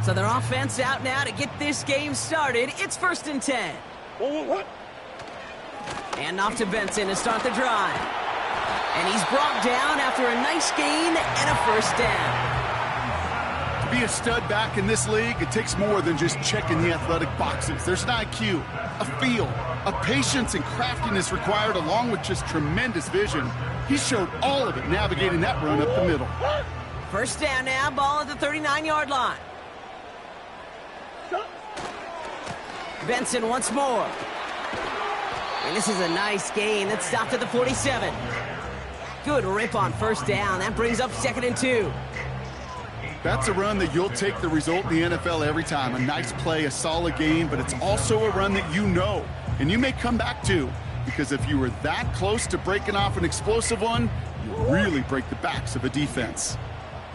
So their offense out now to get this game started. It's 1st and 10. And off to Benson to start the drive. And he's brought down after a nice gain and a 1st down. To be a stud back in this league, it takes more than just checking the athletic boxes. There's an IQ, a feel, a patience and craftiness required along with just tremendous vision. He showed all of it navigating that run up the middle. 1st down now, ball at the 39-yard line. Benson once more. And this is a nice gain that stopped at the 47. Good rip on 1st down. That brings up 2nd and 2. That's a run that you'll take the result in the NFL every time. A nice play, a solid game, but it's also a run that you know, and you may come back to, because if you were that close to breaking off an explosive one, you really break the backs of a defense.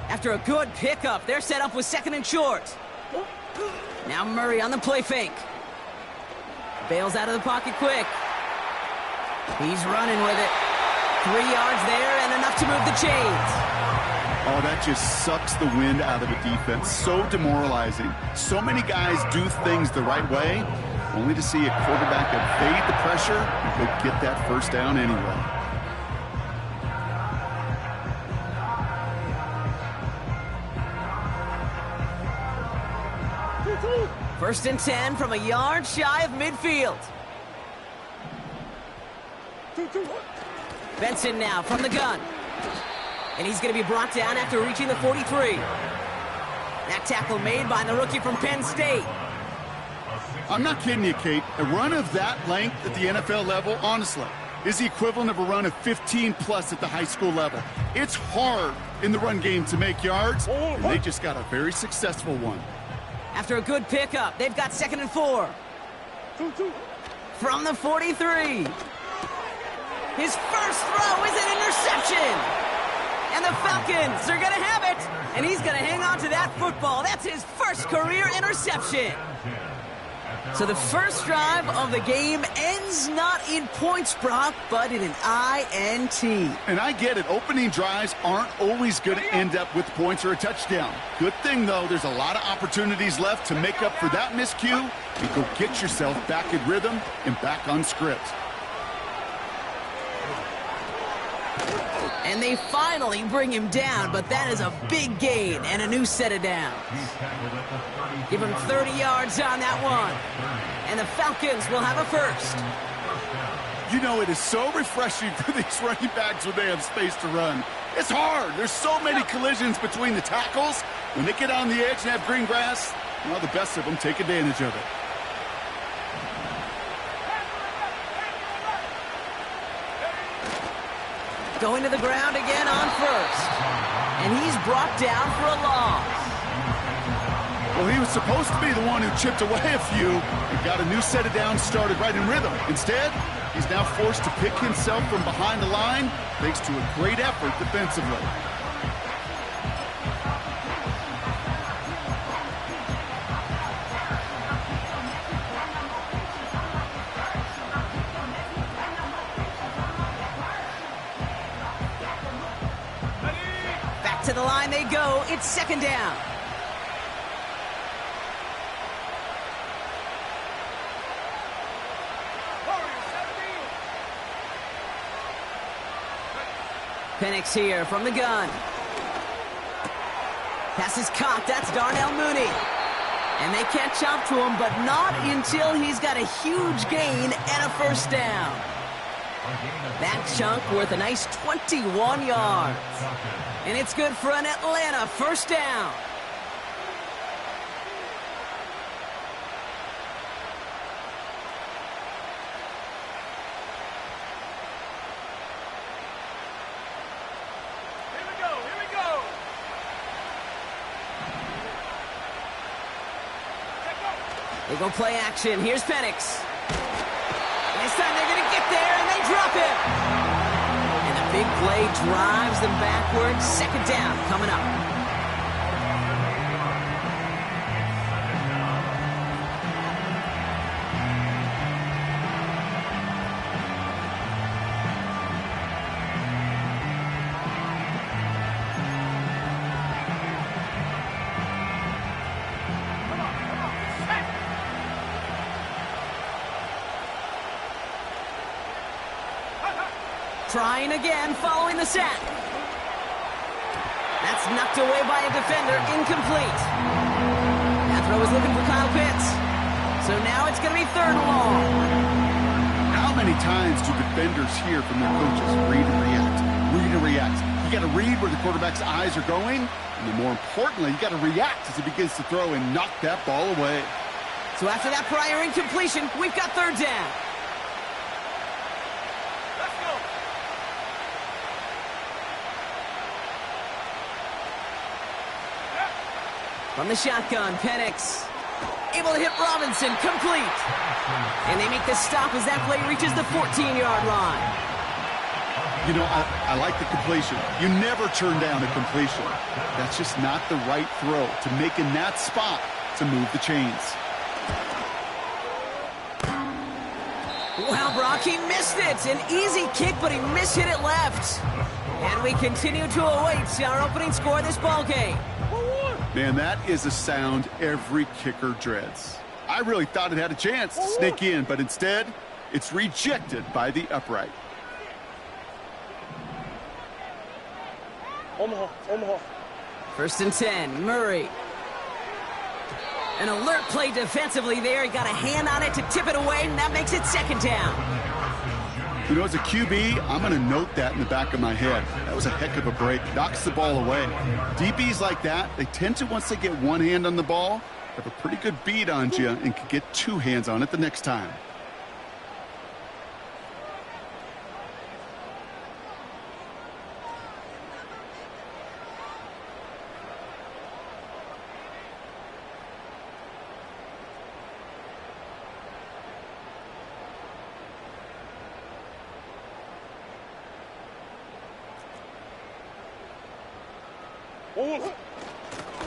After a good pickup, they're set up with 2nd and short. Now Murray on the play fake. Bails out of the pocket quick. He's running with it. 3 yards there and enough to move the chains. Oh, that just sucks the wind out of a defense. So demoralizing. So many guys do things the right way, only to see a quarterback evade the pressure and go get that 1st down anyway. First and 10 from a yard shy of midfield. Benson now from the gun. And he's going to be brought down after reaching the 43. That tackle made by the rookie from Penn State. I'm not kidding you, Kate. A run of that length at the NFL level, honestly, is the equivalent of a run of 15-plus at the high school level. It's hard in the run game to make yards, and they just got a very successful one. After a good pickup, they've got 2nd and 4. From the 43. His first throw is an interception. And the Falcons are going to have it. And he's going to hang on to that football. That's his first career interception. So the first drive of the game ends not in points, Brock, but in an INT. And I get it. Opening drives aren't always going to end up with points or a touchdown. Good thing, though, there's a lot of opportunities left to make up for that miscue and go get yourself back in rhythm and back on script. And they finally bring him down, but that is a big gain and a new set of downs. Give him 30 yards on that one. And the Falcons will have a 1st. You know, it is so refreshing for these running backs when they have space to run. It's hard. There's so many collisions between the tackles. When they get on the edge and have green grass, well, the best of them take advantage of it. Going to the ground again on 1st. And he's brought down for a loss. Well, he was supposed to be the one who chipped away a few and got a new set of downs started right in rhythm. Instead, he's now forced to pick himself from behind the line thanks to a great effort defensively. To the line they go. It's 2nd down. Penix here from the gun. Pass is caught. That's Darnell Mooney. And they catch up to him, but not until he's got a huge gain and a 1st down. That chunk worth a nice 21 yards. And it's good for an Atlanta 1st down. Here we go. They go play action. Here's Penix. And this time they're going to get there, and they drop him. Big play drives them backwards. 2nd down coming up. Trying again following the sack. That's knocked away by a defender, incomplete. That throw is looking for Kyle Pitts. So now it's going to be 3rd and long. How many times do defenders hear from their coaches, read and react, read and react? You got to read where the quarterback's eyes are going, and then more importantly, you got to react as he begins to throw and knock that ball away. So after that prior incompletion, we've got 3rd down. Let's go. From the shotgun, Penix able to hit Robinson, complete. And they make the stop as that play reaches the 14-yard line. You know, I like the completion. You never turn down a completion. That's just not the right throw to make in that spot to move the chains. Wow, Brock, he missed it. An easy kick, but he mishit it left. And we continue to await our opening score of this ball game. Man, that is a sound every kicker dreads. I really thought it had a chance to sneak in, but instead, it's rejected by the upright. Omaha. 1st and 10, Murray. An alert play defensively there. He got a hand on it to tip it away, and that makes it 2nd down. You know, as a QB, I'm going to note that in the back of my head. That was a heck of a break. Knocks the ball away. DBs like that, they tend to, once they get one hand on the ball, have a pretty good beat on you and can get 2 hands on it the next time.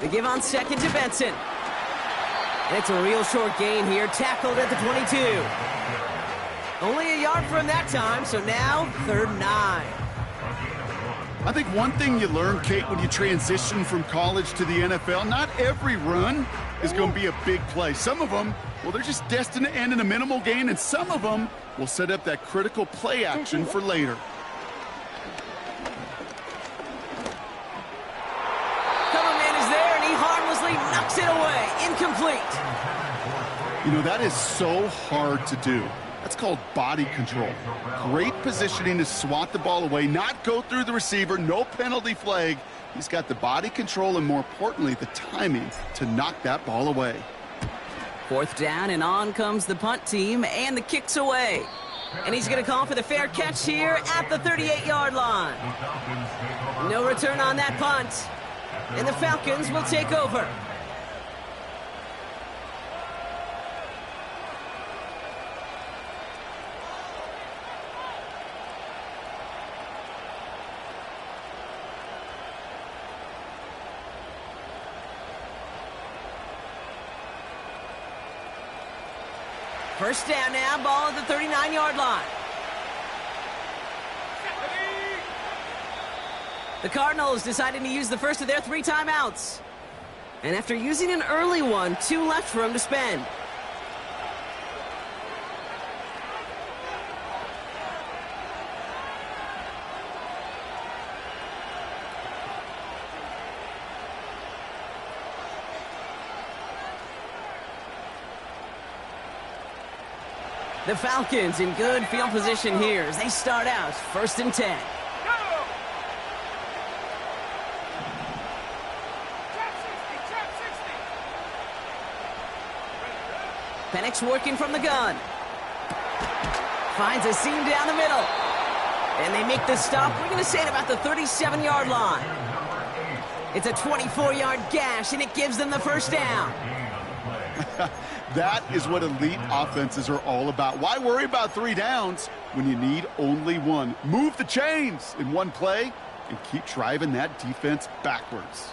They give on 2nd to Benson. And it's a real short gain here, tackled at the 22. Only a yard from that time, so now 3rd and 9. I think one thing you learn, Kate, when you transition from college to the NFL, not every run is going to be a big play. Some of them, well, they're just destined to end in a minimal gain, and some of them will set up that critical play action for later. Knocks it away. Incomplete. You know, that is so hard to do. That's called body control. Great positioning to swat the ball away, not go through the receiver, no penalty flag. He's got the body control and, more importantly, the timing to knock that ball away. 4th down, and on comes the punt team, and the kick's away. And he's going to call for the fair catch here at the 38-yard line. No return on that punt. And the Falcons will take over. First down now, ball at the 39-yard line. The Cardinals decided to use the first of their 3 timeouts. And after using an early one, 2 left for him to spend. The Falcons in good field position here as they start out 1st and 10. Penix working from the gun. Finds a seam down the middle. And they make the stop. We're going to say at about the 37-yard line. It's a 24-yard gash, and it gives them the first down. That is what elite offenses are all about. Why worry about 3 downs when you need only 1? Move the chains in one play and keep driving that defense backwards.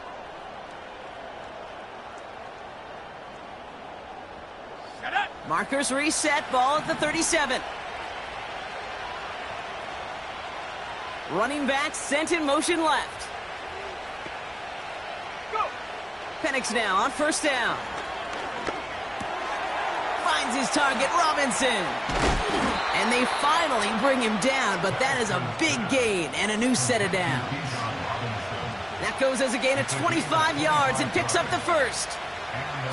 Markers reset, ball at the 37. Running back sent in motion left. Penix now on 1st down. Finds his target, Robinson. And they finally bring him down, but that is a big gain and a new set of downs. That goes as a gain of 25 yards and picks up the first.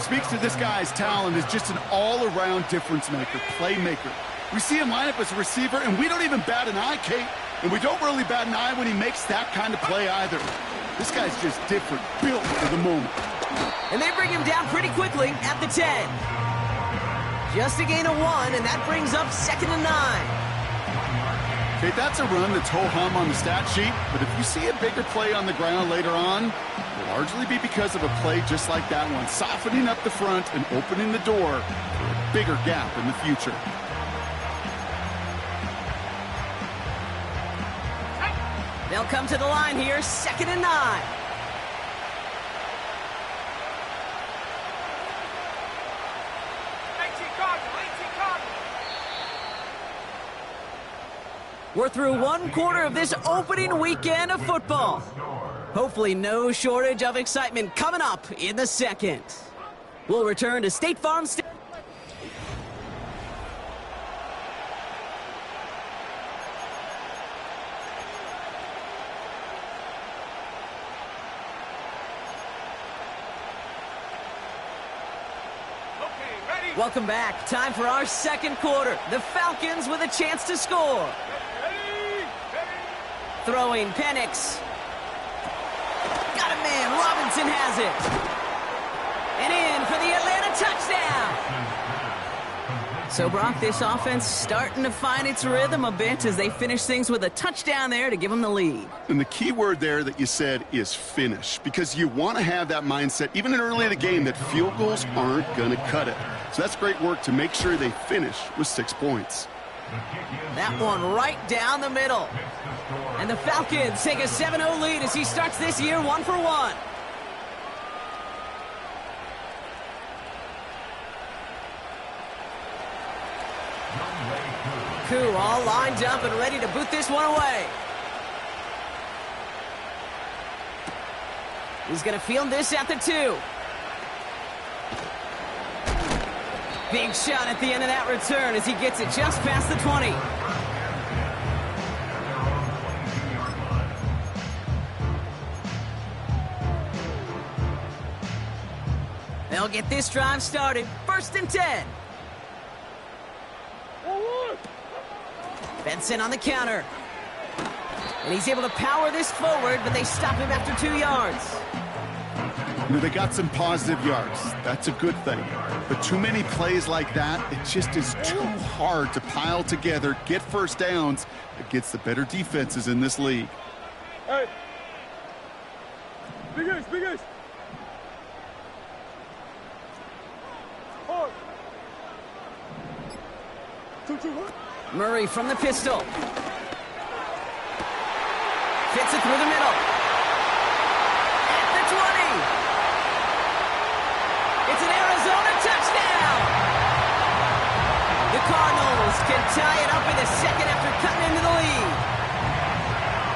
Speaks to this guy's talent as just an all-around difference maker, playmaker. We see him line up as a receiver, and we don't even bat an eye, Kate. And we don't really bat an eye when he makes that kind of play either. This guy's just different, built for the moment. And they bring him down pretty quickly at the 10. Just a gain of 1, and that brings up 2nd and 9. Okay, that's a run that's ho-hum on the stat sheet, but if you see a bigger play on the ground later on, it'll largely be because of a play just like that one, softening up the front and opening the door for a bigger gap in the future. They'll come to the line here, 2nd and 9. We're through one quarter of this opening weekend of football. Hopefully no shortage of excitement coming up in the second. We'll return to State Farm Stadium. Welcome back. Time for our second quarter. The Falcons with a chance to score. Throwing Penix. Got a man. Robinson has it. And in for the Atlanta touchdown. So, Brock, this offense starting to find its rhythm a bit as they finish things with a touchdown there to give them the lead. And the key word there that you said is finish, because you want to have that mindset, even in early in the game, that field goals aren't going to cut it. So that's great work to make sure they finish with 6 points. That one right down the middle. And the Falcons take a 7-0 lead as he starts this year 1 for 1. Koo all lined up and ready to boot this one away. He's going to field this at the 2. Big shot at the end of that return as he gets it just past the 20. They'll get this drive started. 1st and 10. Benson on the counter. And he's able to power this forward, but they stop him after 2 yards. You know, they got some positive yards. That's a good thing. But too many plays like that, it just is too hard to pile together, get first downs against the better defenses in this league. Hey. Big ace, big ace. Hard. 2-2-1. Murray from the pistol. Fits it through the middle. At the 20. It's an Arizona touchdown. The Cardinals can tie it up in the second after cutting into the lead.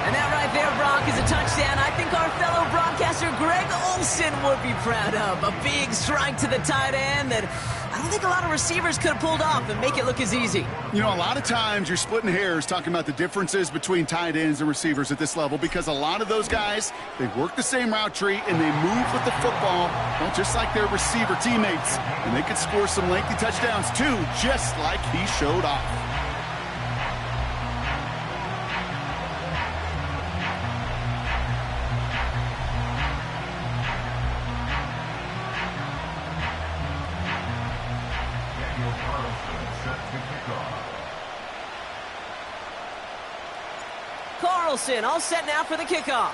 And that right there, Brock, is a touchdown I think our fellow broadcaster Greg Olsen would be proud of. A big strike to the tight end that I don't think a lot of receivers could have pulled off and make it look as easy. You know, a lot of times you're splitting hairs talking about the differences between tight ends and receivers at this level, because a lot of those guys, they work the same route tree and they move with the football, well, just like their receiver teammates. And they could score some lengthy touchdowns too, just like he showed off. Carlson all set now for the kickoff.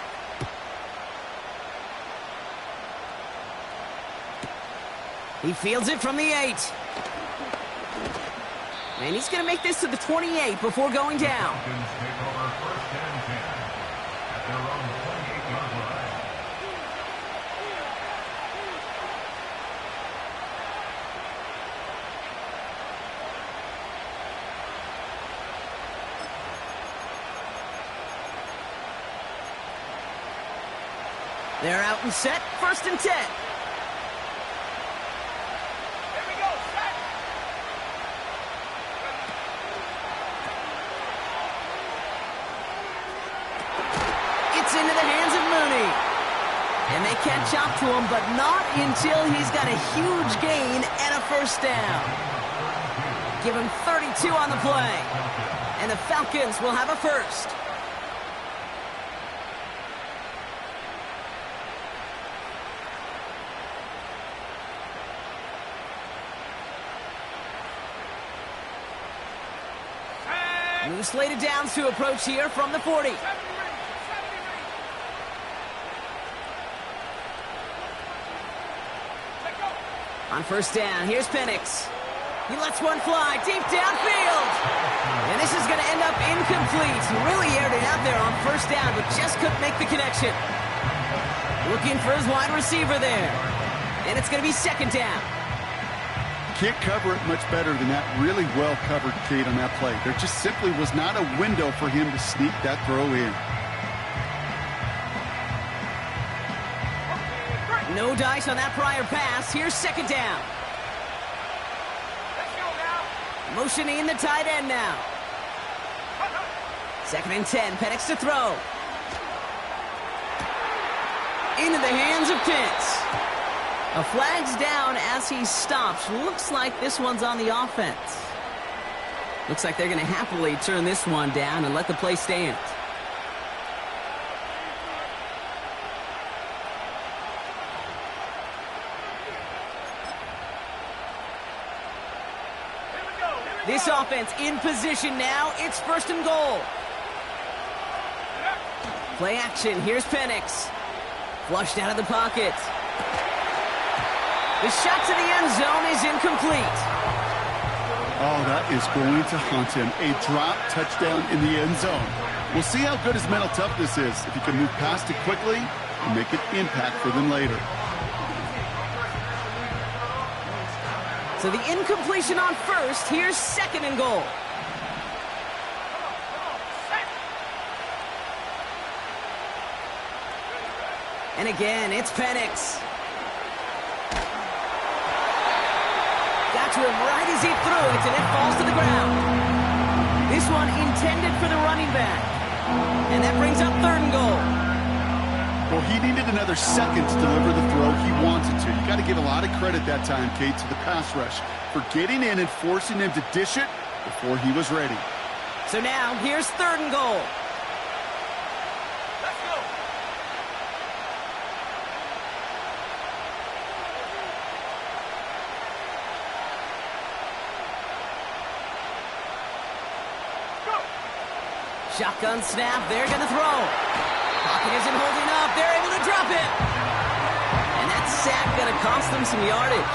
He fields it from the 8. And he's going to make this to the 28 before going down. They're out and set. 1st and 10. catch up to him, but not until he's got a huge gain and a first down. Give him 32 on the play. And the Falcons will have a first. New slated downs to approach here from the 40. On first down, here's Penix. He lets one fly deep downfield. And this is going to end up incomplete. He really aired it out there on first down, but just couldn't make the connection. Looking for his wide receiver there. And it's going to be second down. Can't cover it much better than that. Really well covered, Kate, on that play. There just simply was not a window for him to sneak that throw in. No dice on that prior pass. Here's second down. Motioning the tight end now. Second and 10. Penix to throw. Into the hands of Pitts. A flag's down as he stops. Looks like this one's on the offense. Looks like they're going to happily turn this one down and let the play stand. This offense in position now. It's first and goal. Play action. Here's Penix. Flushed out of the pocket. The shot to the end zone is incomplete. Oh, that is going to haunt him. A drop touchdown in the end zone. We'll see how good his mental toughness is if he can move past it quickly and make an impact for them later. So the incompletion on first. Here's second and goal. And again, it's Penix. Got to him right as he threw it, and it falls to the ground. This one intended for the running back. And that brings up third and goal. Well, he needed another second to deliver the throw he wanted to. You got to give a lot of credit that time, Kate, to the pass rush for getting in and forcing him to dish it before he was ready. So now, here's third and goal. Let's go. Go. Shotgun snap, they're going to throw. Pocket isn't holding up, they're able to drop it. And that sack going to cost them some yardage.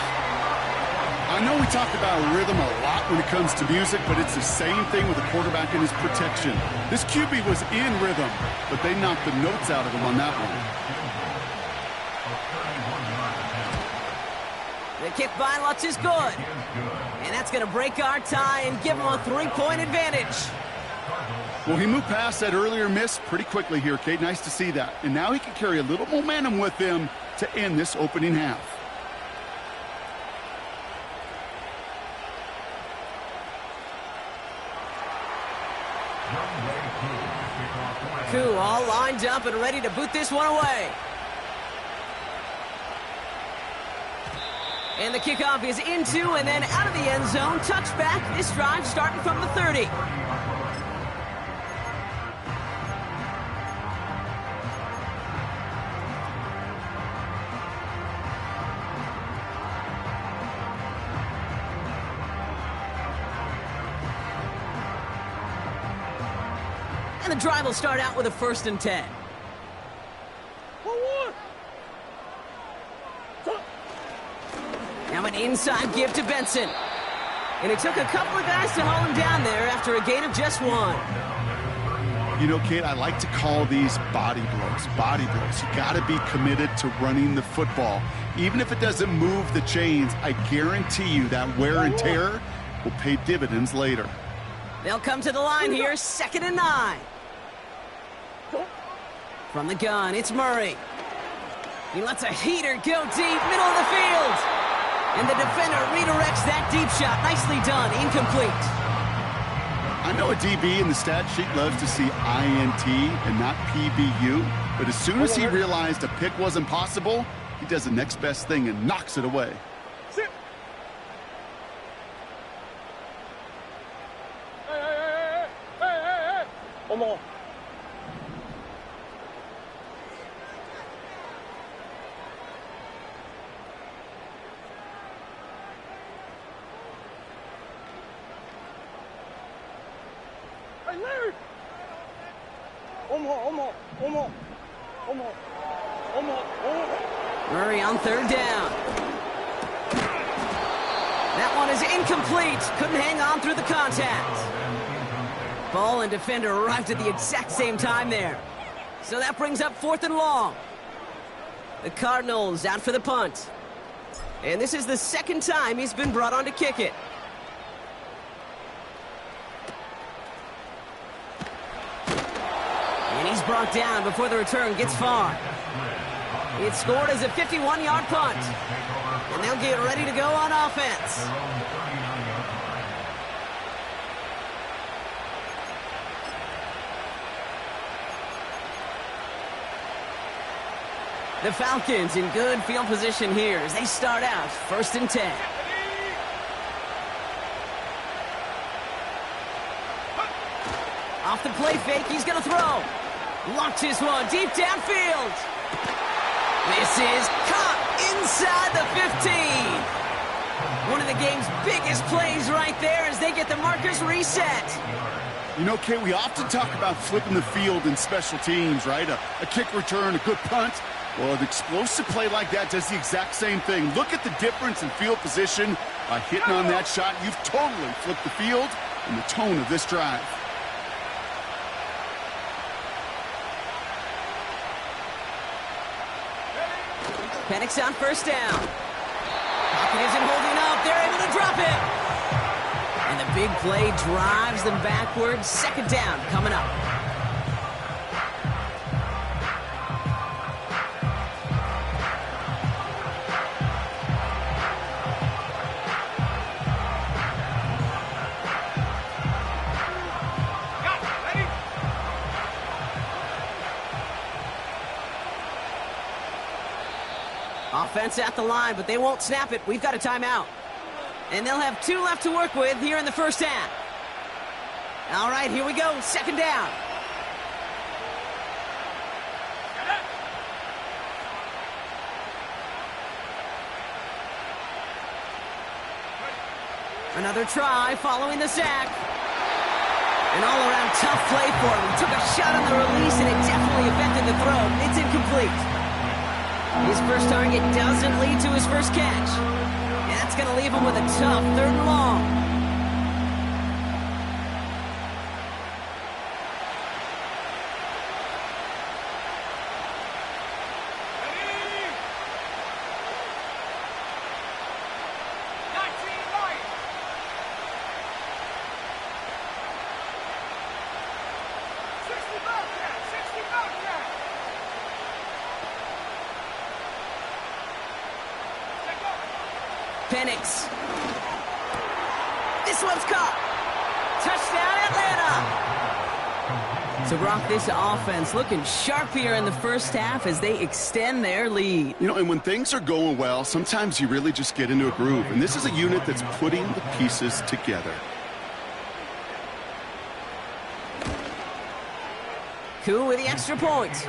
I know we talk about rhythm a lot when it comes to music, but it's the same thing with a quarterback and his protection. This QB was in rhythm, but they knocked the notes out of him on that one. The kick by Lutz is good. And that's going to break our tie and give him a 3-point advantage. Well, he moved past that earlier miss pretty quickly here, Kate. Nice to see that. And now he can carry a little momentum with him to end this opening half. Koo all lined up and ready to boot this one away. And the kickoff is into and then out of the end zone. Touchback. This drive starting from the 30. And the drive will start out with a 1st and 10. Now an inside give to Benson. And it took a couple of guys to haul him down there after a gain of just 1. You know, Kate, I like to call these body blows. Body blows. You got to be committed to running the football. Even if it doesn't move the chains, I guarantee you that wear and tear will pay dividends later. They'll come to the line here, 2nd and 9. From the gun, it's Murray. He lets a heater go deep, middle of the field. And the defender redirects that deep shot. Nicely done, incomplete. I know a DB in the stat sheet loves to see INT and not PBU, But as soon as he realized a pick wasn't possible, he does the next best thing and knocks it away. Sit. Hey. One more. Hey, Larry. One more. Murray on third down. That one is incomplete. Couldn't hang on through the contact. Ball and defender arrived at the exact same time there. So that brings up 4th and long. The Cardinals out for the punt. And this is the second time he's been brought on to kick it. And he's brought down before the return gets far. It's scored as a 51-yard punt. And they'll get ready to go on offense. The Falcons in good field position here as they start out 1st and 10. Off the play fake, he's going to throw. Launches one deep downfield. This is caught inside the 15. One of the game's biggest plays right there as they get the markers reset. You know, Kay, we often talk about flipping the field in special teams, right? A kick return, a good punt. Well, an explosive play like that does the exact same thing. Look at the difference in field position. By hitting on that shot, you've totally flipped the field and the tone of this drive. Penix on 1st down. Pocket isn't holding up. They're able to drop it. And the big play drives them backwards. 2nd down coming up. Offense at the line, but they won't snap it. We've got a timeout. And they'll have 2 left to work with here in the 1st half. All right, here we go. 2nd down. Another try following the sack. An all-around tough play for him. He took a shot on the release, and it definitely affected the throw. It's incomplete. His first target doesn't lead to his first catch. And that's going to leave him with a tough 3rd and long. Penix. This one's caught. Touchdown, Atlanta. So, Brock, this offense looking sharp here in the 1st half as they extend their lead. You know, and when things are going well, sometimes you really just get into a groove. And this is a unit that's putting the pieces together. Koo with the extra point.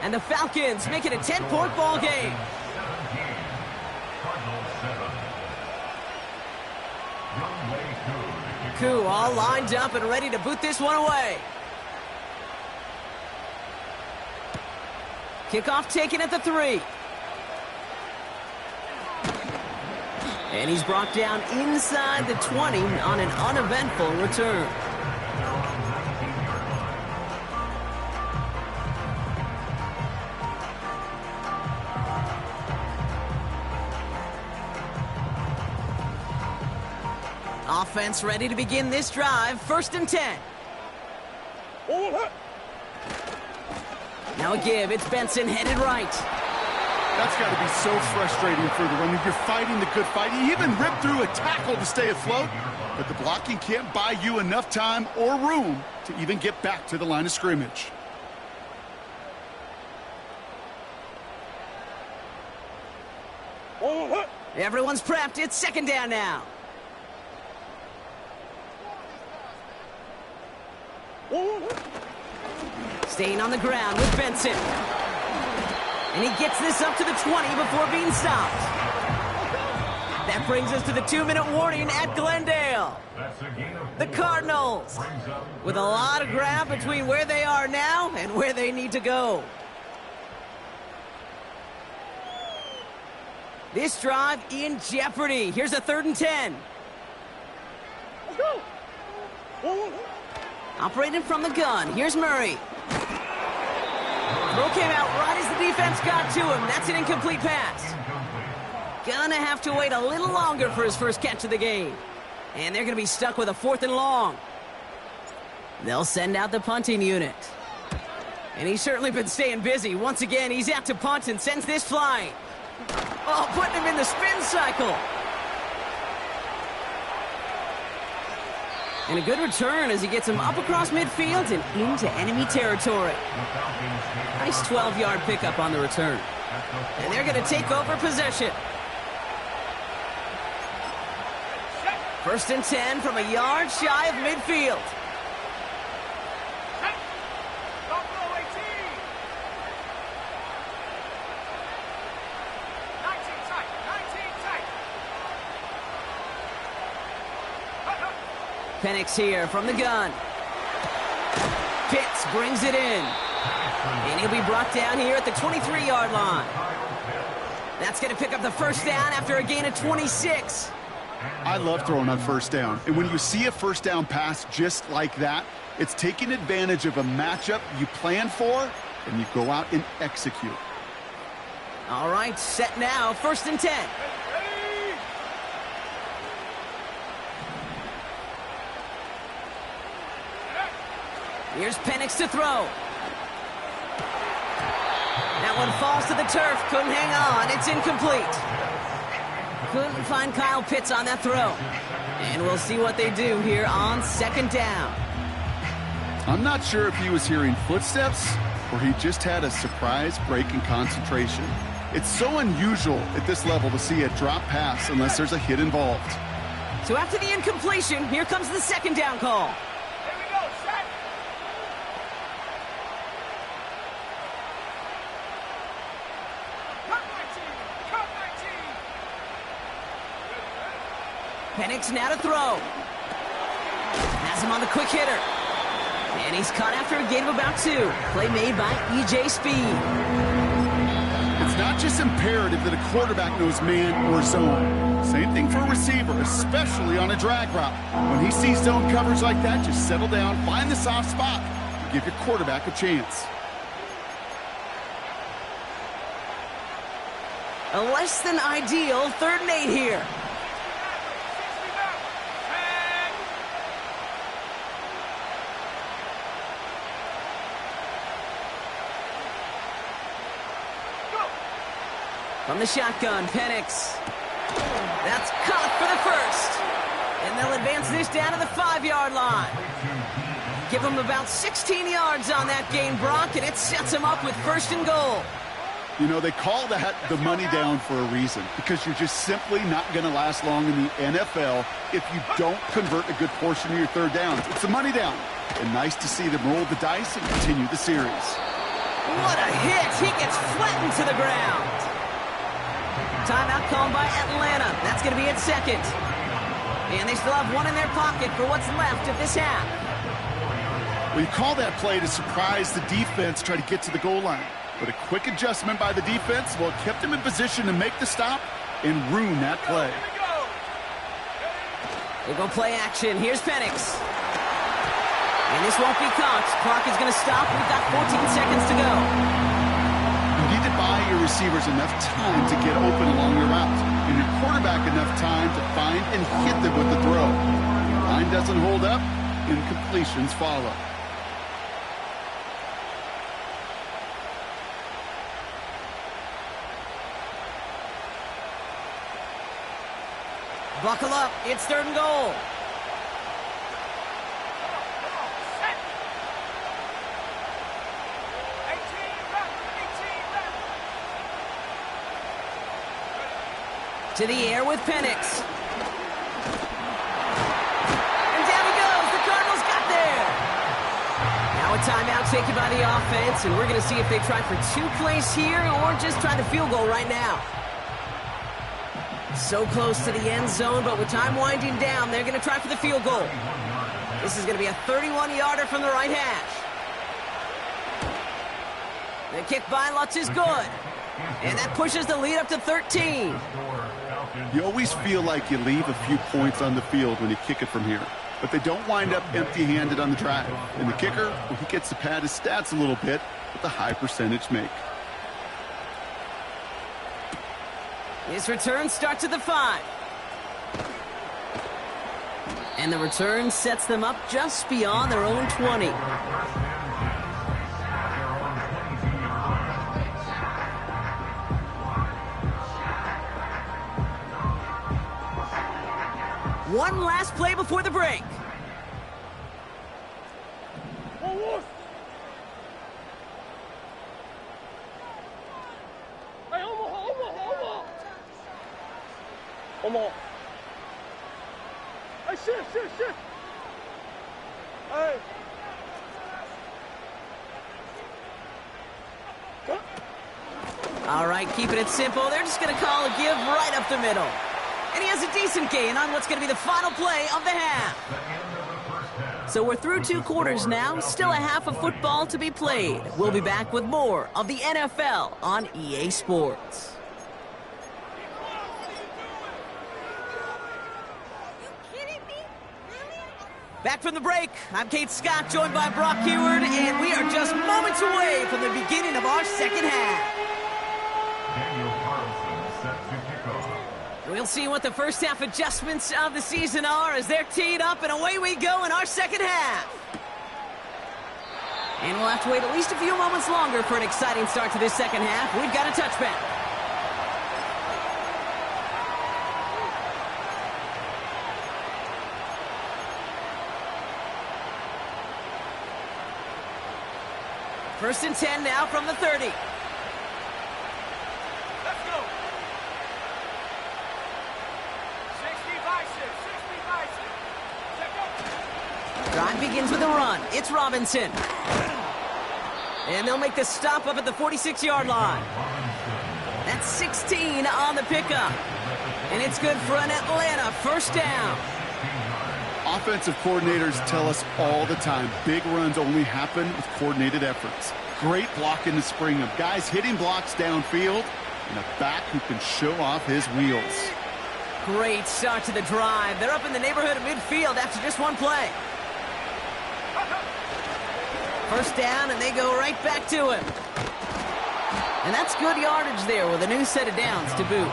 And the Falcons make it a 10-point ball game. Koo all lined up and ready to boot this one away. Kickoff taken at the 3. And he's brought down inside the 20 on an uneventful return. Offense ready to begin this drive. 1st and 10. Now a give. It's Benson headed right. That's got to be so frustrating for the runner. You're fighting the good fight. He even ripped through a tackle to stay afloat, but the blocking can't buy you enough time or room to even get back to the line of scrimmage. Everyone's prepped. It's second down now. Staying on the ground with Benson. And he gets this up to the 20 before being stopped. That brings us to the 2-minute warning at Glendale. The Cardinals with a lot of ground between where they are now and where they need to go. This drive in jeopardy. Here's a 3rd and 10. Let's go. Operating from the gun. Here's Murray. Throw came out right as the defense got to him. That's an incomplete pass. Gonna have to wait a little longer for his first catch of the game. And they're gonna be stuck with a 4th and long. They'll send out the punting unit. And he's certainly been staying busy. Once again, he's out to punt and sends this flying. Oh, putting him in the spin cycle. And a good return as he gets him up across midfield and into enemy territory. Nice 12-yard pickup on the return. And they're going to take over possession. 1st and 10 from a yard shy of midfield. Penix here from the gun. Pitts brings it in. And he'll be brought down here at the 23-yard line. That's going to pick up the first down after a gain of 26. I love throwing on first down. And when you see a first down pass just like that, it's taking advantage of a matchup you plan for, and you go out and execute. All right, set now, 1st and 10. Here's Penix to throw. That one falls to the turf. Couldn't hang on. It's incomplete. Couldn't find Kyle Pitts on that throw. And we'll see what they do here on 2nd down. I'm not sure if he was hearing footsteps or he just had a surprise break in concentration. It's so unusual at this level to see a drop pass unless there's a hit involved. So after the incompletion, here comes the 2nd down call. Penix now to throw. Has him on the quick hitter. And he's caught after a gain of about 2. Play made by E.J. Speed. It's not just imperative that a quarterback knows man or zone. Same thing for a receiver, especially on a drag route. When he sees zone coverage like that, just settle down, find the soft spot, and give your quarterback a chance. A less than ideal 3rd and 8 here. From the shotgun, Penix. That's caught for the first. And they'll advance this down to the 5-yard line. Give them about 16 yards on that gain, Brock, and it sets them up with 1st and goal. You know, they call that the money down for a reason, because you're just simply not going to last long in the NFL if you don't convert a good portion of your 3rd downs. It's a money down. And nice to see them roll the dice and continue the series. What a hit. He gets flattened to the ground. Timeout called by Atlanta. That's going to be at 2nd. And they still have 1 in their pocket for what's left of this half. Well, you call that play to surprise the defense, try to get to the goal line. But a quick adjustment by the defense, well, kept them in position to make the stop and ruin that play. We'll go play action. Here's Penix. And this won't be caught. Clock is going to stop. We've got 14 seconds to go. You need to buy your receivers enough time to get open along your route, and your quarterback enough time to find and hit them with the throw. The line doesn't hold up, incompletions follow. Buckle up. It's 3rd and goal. To the air with Penix. And down he goes. The Cardinals got there. Now a timeout taken by the offense, and we're going to see if they try for 2 plays here or just try the field goal right now. So close to the end zone, but with time winding down, they're going to try for the field goal. This is going to be a 31-yarder from the right hash. The kick by Lutz is good. And that pushes the lead up to 13. You always feel like you leave a few points on the field when you kick it from here. But they don't wind up empty-handed on the drive. And the kicker, well, he gets to pad his stats a little bit with a high percentage make. His return starts at the 5. And the return sets them up just beyond their own 20. One last play before the break. 어머. Hey, shift. Hey. All right, keeping it simple. They're just going to call a give right up the middle. And he has a decent gain on what's going to be the final play of the half. So we're through 2 quarters now. Still a half of football to be played. We'll be back with more of the NFL on EA Sports. Back from the break, I'm Kate Scott, joined by Brock Huard, and we are just moments away from the beginning of our second half. We'll see what the first half adjustments of the season are as they're teed up, and away we go in our second half. And we'll have to wait at least a few moments longer for an exciting start to this second half. We've got a touchback. First and 10 now from the 30. Let's go. 60 Drive begins with a run. It's Robinson. And they'll make the stop up at the 46-yard line. That's 16 on the pickup. And it's good for an Atlanta first down. Offensive coordinators tell us all the time, big runs only happen with coordinated efforts. Great block in the spring of guys hitting blocks downfield and a back who can show off his wheels. Great start to the drive. They're up in the neighborhood of midfield after just one play. First down, and they go right back to him. And that's good yardage there with a new set of downs to boot.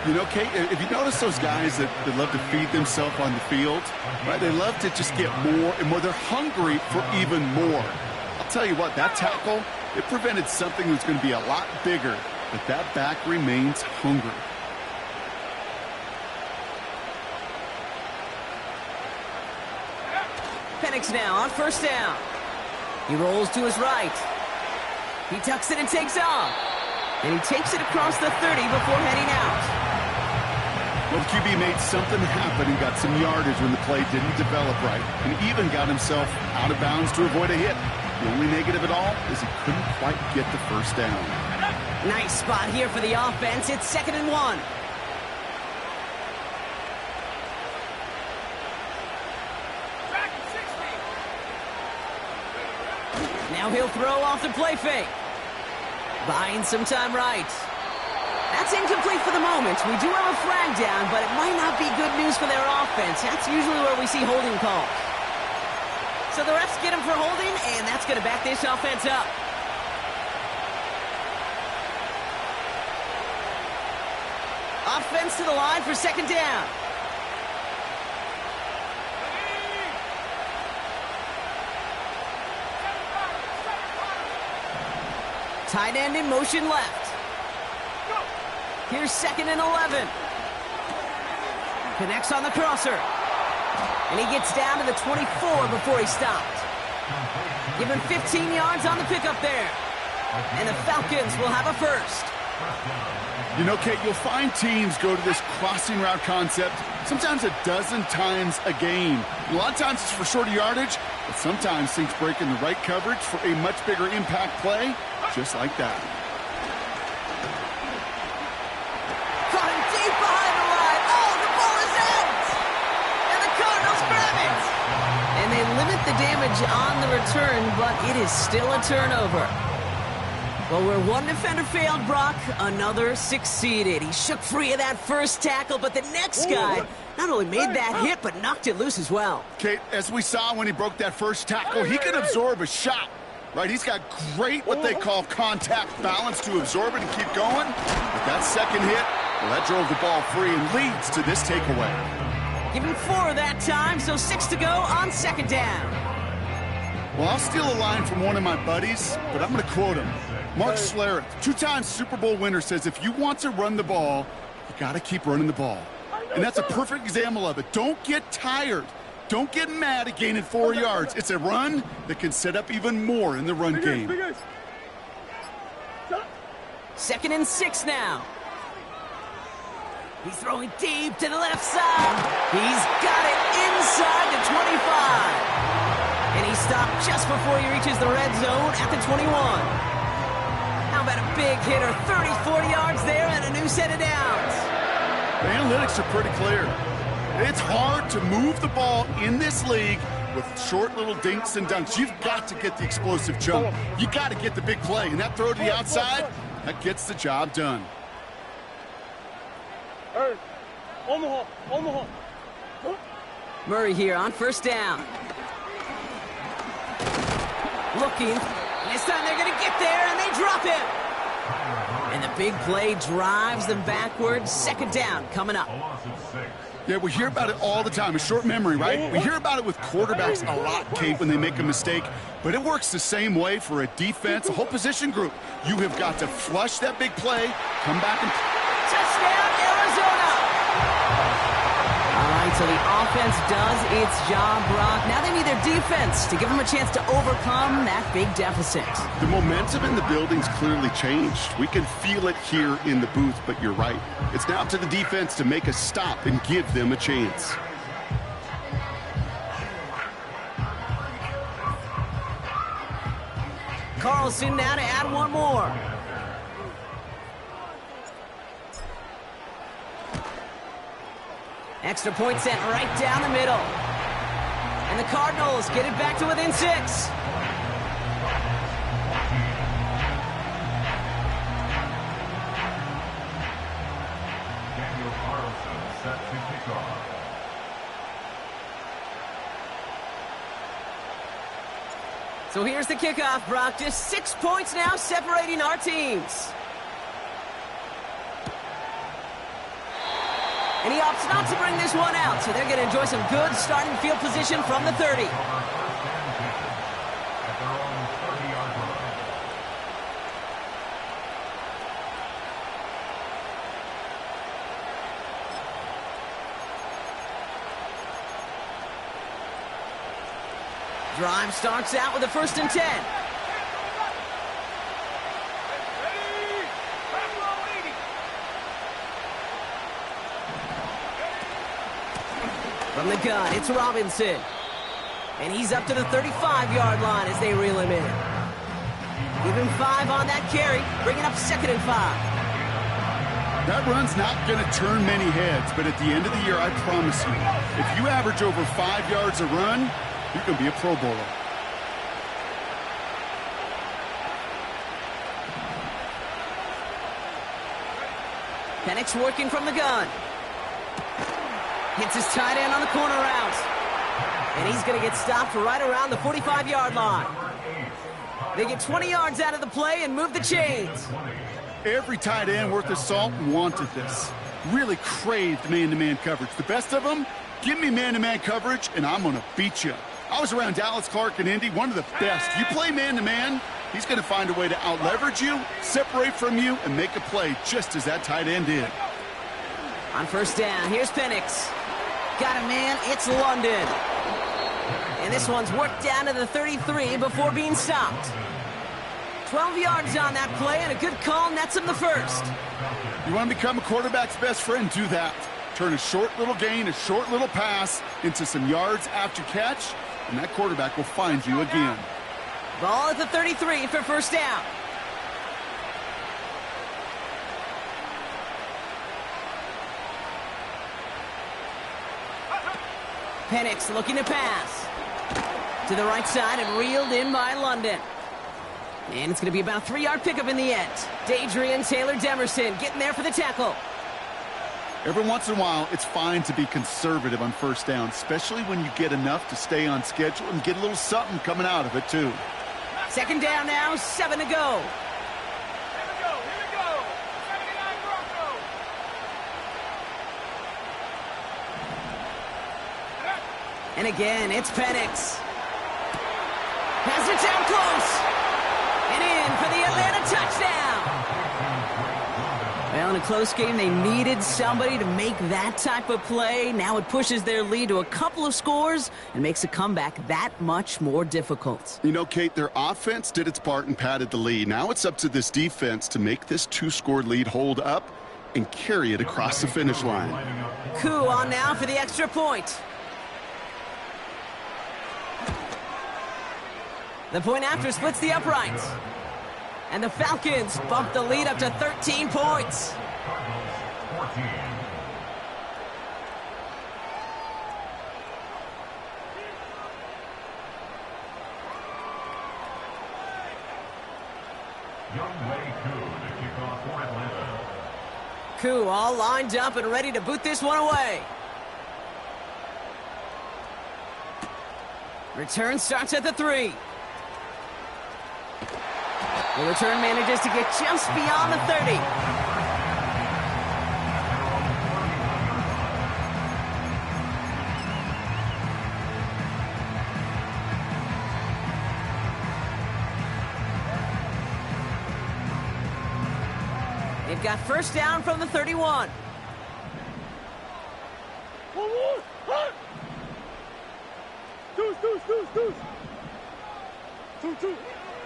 You know, Kate, if you notice those guys that love to feed themselves on the field, right? They love to just get more and more. They're hungry for even more. I'll tell you what, that tackle, it prevented something that's going to be a lot bigger, but that back remains hungry. Penix now on first down. He rolls to his right. He tucks it and takes off. And he takes it across the 30 before heading out. Well, the QB made something happen and got some yardage when the play didn't develop right, and even got himself out of bounds to avoid a hit. The only negative at all is he couldn't quite get the first down. Nice spot here for the offense. It's 2nd and 1. Now he'll throw off the play fake. Buying some time right. That's incomplete for the moment. We do have a flag down, but it might not be good news for their offense. That's usually where we see holding calls. So the refs get him for holding, and that's going to back this offense up. Offense to the line for 2nd down. Tight end in motion left. Here's 2nd and 11. Connects on the crosser. And he gets down to the 24 before he stopped. Give him 15 yards on the pickup there. And the Falcons will have a first. You know, Kate, you'll find teams go to this crossing route concept sometimes a dozen times a game. A lot of times it's for shorter yardage, but sometimes things break in the right coverage for a much bigger impact play, just like that. Caught him deep behind the line. Oh, the ball is out! And the Cardinals grab it! And they limit the damage on the return, but it is still a turnover. Well, where one defender failed, Brock, another succeeded. He shook free of that first tackle, but the next guy not only made that hit, but knocked it loose as well. Kate, as we saw when he broke that first tackle, he can absorb a shot, right? He's got great, what they call contact balance to absorb it and keep going. But that second hit, well, that drove the ball free and leads to this takeaway. Give him 4 that time, so 6 to go on second down. Well, I'll steal a line from one of my buddies, but I'm going to quote him. Mark Schlereth, 2-time Super Bowl winner, says if you want to run the ball, you got to keep running the ball. And that's a perfect example of it. Don't get tired. Don't get mad at gaining 4 yards. It's a run that can set up even more in the run game. 2nd and 6 now. He's throwing deep to the left side. He's got it inside the 25. And he stopped just before he reaches the red zone at the 21. How about a big hitter, 30-40 yards there and a new set of downs. The analytics are pretty clear. It's hard to move the ball in this league with short little dinks and dunks. You've got to get the explosive jump. You got to get the big play. And that throw to the outside, that gets the job done. Murray here on first down. Looking. This time they're going to get there, and they drop him. And the big play drives them backwards. Second down coming up. Yeah, we hear about it all the time. A short memory, right? We hear about it with quarterbacks a lot, Kate, when they make a mistake. But it works the same way for a defense, a whole position group. You have got to flush that big play, come back and... Touchdown, Arizona! All right, so the offense does its job, Brock. Now they need their defense to give them a chance to overcome that big deficit. The momentum in the building's clearly changed. We can feel it here in the booth, but you're right. It's now up to the defense to make a stop and give them a chance. Carlson now to add one more. Extra point sent right down the middle. And the Cardinals get it back to within 6. Daniel Carlson set to kick off. So here's the kickoff, Brock. Just 6 points now separating our teams. And he opts not to bring this one out, so they're going to enjoy some good starting field position from the 30. Drive starts out with a 1st and 10. From the gun, it's Robinson. And he's up to the 35-yard line as they reel him in. Give him 5 on that carry, bringing up 2nd and 5. That run's not going to turn many heads, but at the end of the year, I promise you, if you average over 5 yards a run, you can be a Pro Bowler. Penix working from the gun. Hits his tight end on the corner route. And he's going to get stopped right around the 45-yard line. They get 20 yards out of the play and move the chains. Every tight end worth his salt wanted this. Really craved man-to-man coverage. The best of them, give me man-to-man coverage, and I'm going to beat you. I was around Dallas Clark and Indy, one of the best. You play man-to-man, he's going to find a way to out-leverage you, separate from you, and make a play just as that tight end did. On first down, here's Penix. Got a man, it's London. And this one's worked down to the 33 before being stopped. 12 yards on that play, and a good call nets him the first. You want to become a quarterback's best friend, do that. Turn a short little gain, a short little pass into some yards after catch, and that quarterback will find you again. Ball at the 33 for first down. Penix looking to pass. To the right side and reeled in by London. And it's going to be about a 3-yard pickup in the end. Dadrian Taylor-Demerson getting there for the tackle. Every once in a while, it's fine to be conservative on first down, especially when you get enough to stay on schedule and get a little something coming out of it, too. Second down now, 7 to go. And again, it's Penix. Has it down close. And in for the Atlanta touchdown. Well, in a close game, they needed somebody to make that type of play. Now it pushes their lead to a couple of scores and makes a comeback that much more difficult. You know, Kate, their offense did its part and padded the lead. Now it's up to this defense to make this 2-score lead hold up and carry it across the finish line. Koo on now for the extra point. The point after splits the uprights. And the Falcons bump the lead up to 13 points. Koo all lined up and ready to boot this one away. Return starts at the 3. The return manages to get just beyond the 30. They've got first down from the 31.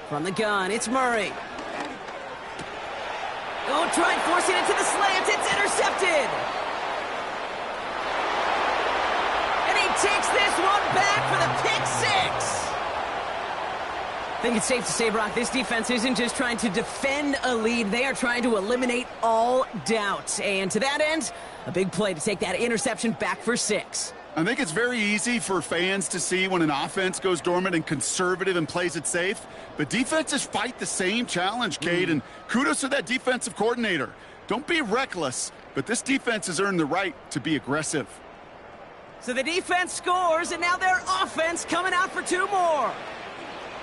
From the gun, it's Murray. Oh, tried forcing it to the slant. It's intercepted. And he takes this one back for the pick 6. I think it's safe to say, Brock, this defense isn't just trying to defend a lead. They are trying to eliminate all doubt. And to that end, a big play to take that interception back for 6. I think it's very easy for fans to see when an offense goes dormant and conservative and plays it safe. But defenses fight the same challenge, Cade, and kudos to that defensive coordinator. Don't be reckless, but this defense has earned the right to be aggressive. So the defense scores, and now their offense coming out for 2 more.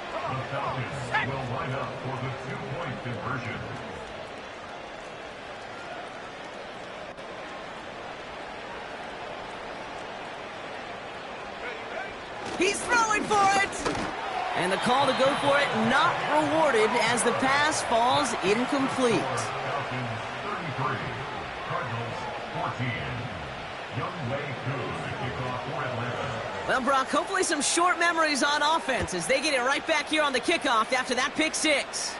The Falcons will line up for the 2-point conversion. He's throwing for it! And the call to go for it not rewarded as the pass falls incomplete. Falcons 33, Cardinals 14. Younghoe Koo to kick off for Atlanta. Well, Brock, hopefully some short memories on offense as they get it right back here on the kickoff after that pick 6.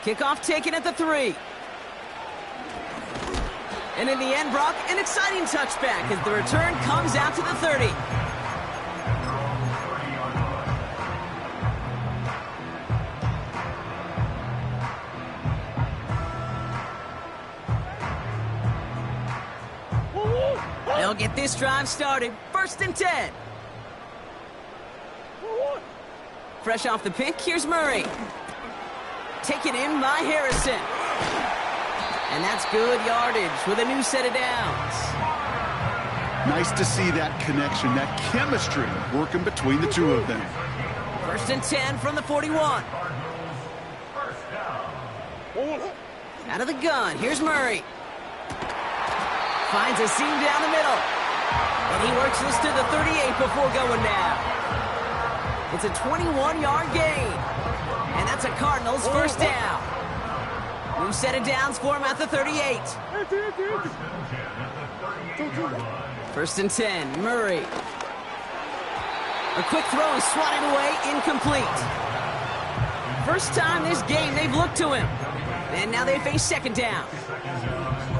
Kickoff taken at the 3. And in the end, Brock, an exciting touchback as the return comes out to the 30. They'll get this drive started. 1st and 10. Fresh off the pick, here's Murray. Taken in by Harrison. And that's good yardage with a new set of downs. Nice to see that connection, that chemistry working between the two of them. 1st and 10 from the 41. Out of the gun, here's Murray. Finds a seam down the middle. And he works this to the 38 before going down. It's a 21-yard gain. And that's a Cardinals first down. New set of downs for him at the 38. 1st and 10, Murray. A quick throw is swatted away, incomplete. first time this game they've looked to him. And now they face second down.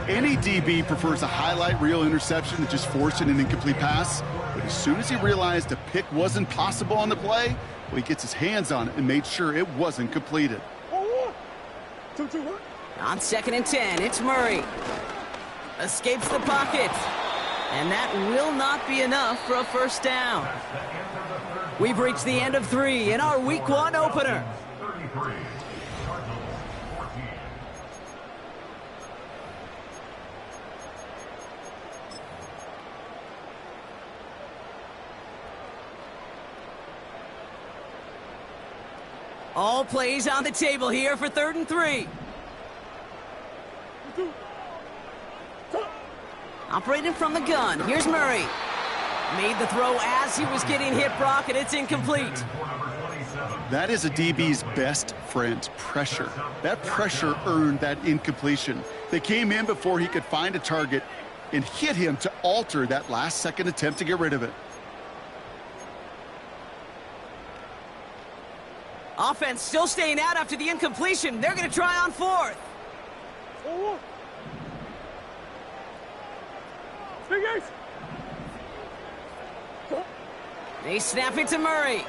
Any DB prefers a highlight reel interception that just forcing an incomplete pass. But as soon as he realized a pick wasn't possible on the play, well, he gets his hands on it and made sure it wasn't completed. On 2nd and 10, it's Murray. Escapes the pocket. And that will not be enough for a first down. We've reached the end of 3 in our Week 1 opener. 33. Cardinals 14. All plays on the table here for 3rd and 3. Operating from the gun, here's Murray. Made the throw as he was getting hit, Brock, and it's incomplete. That is a DB's best friend, pressure. That pressure earned that incompletion. They came in before he could find a target and hit him to alter that last-second attempt to get rid of it. Offense still staying out after the incompletion. They're going to try on 4th. They snap it to Murray.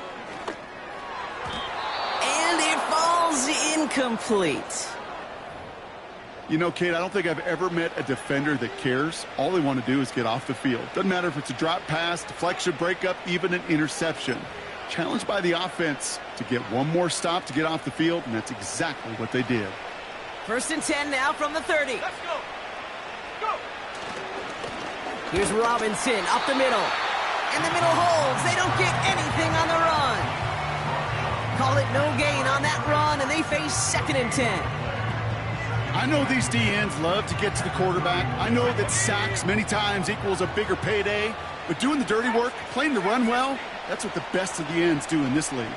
And it falls incomplete. You know, Kate, I don't think I've ever met a defender that cares. All they want to do is get off the field. Doesn't matter if it's a drop pass, deflection, breakup, even an interception. Challenged by the offense to get one more stop to get off the field, and that's exactly what they did. 1st and 10 now from the 30. Let's go. Go. Here's Robinson up the middle. And the middle holds. They don't get anything on the run. Call it no gain on that run, and they face 2nd and 10. I know these DNs love to get to the quarterback. I know that sacks many times equals a bigger payday. But doing the dirty work, playing the run well, that's what the best of the ends do in this league.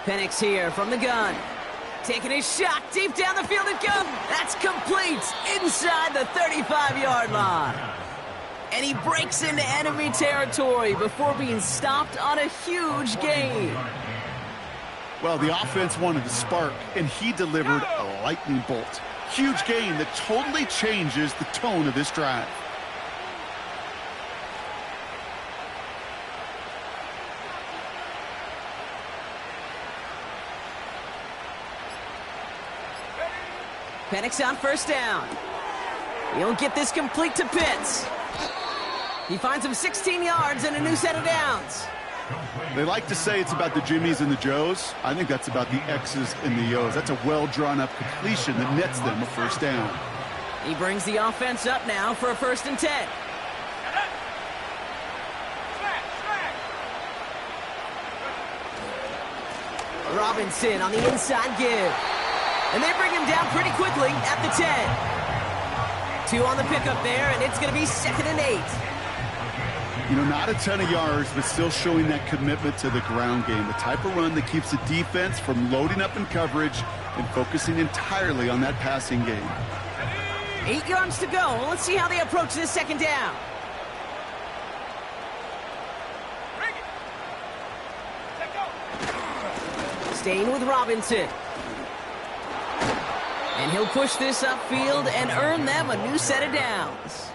Penix here from the gun. Taking his shot deep down the field it goes. That's complete inside the 35-yard line. And he breaks into enemy territory before being stopped on a huge gain. Well, the offense wanted to spark, and he delivered a lightning bolt. Huge gain that totally changes the tone of this drive. Penix on 1st down. He'll get this complete to Pitts. He finds him 16 yards and a new set of downs. They like to say it's about the Jimmies and the Joes. I think that's about the X's and the O's. That's a well-drawn-up completion that nets them a 1st down. He brings the offense up now for a 1st and 10. Robinson on the inside give. And they bring him down pretty quickly at the 10. 2 on the pickup there, and it's going to be 2nd and 8. You know, not a ton of yards, but still showing that commitment to the ground game. The type of run that keeps the defense from loading up in coverage and focusing entirely on that passing game. 8 yards to go. Let's see how they approach this 2nd down. Staying with Robinson. And he'll push this upfield and earn them a new set of downs.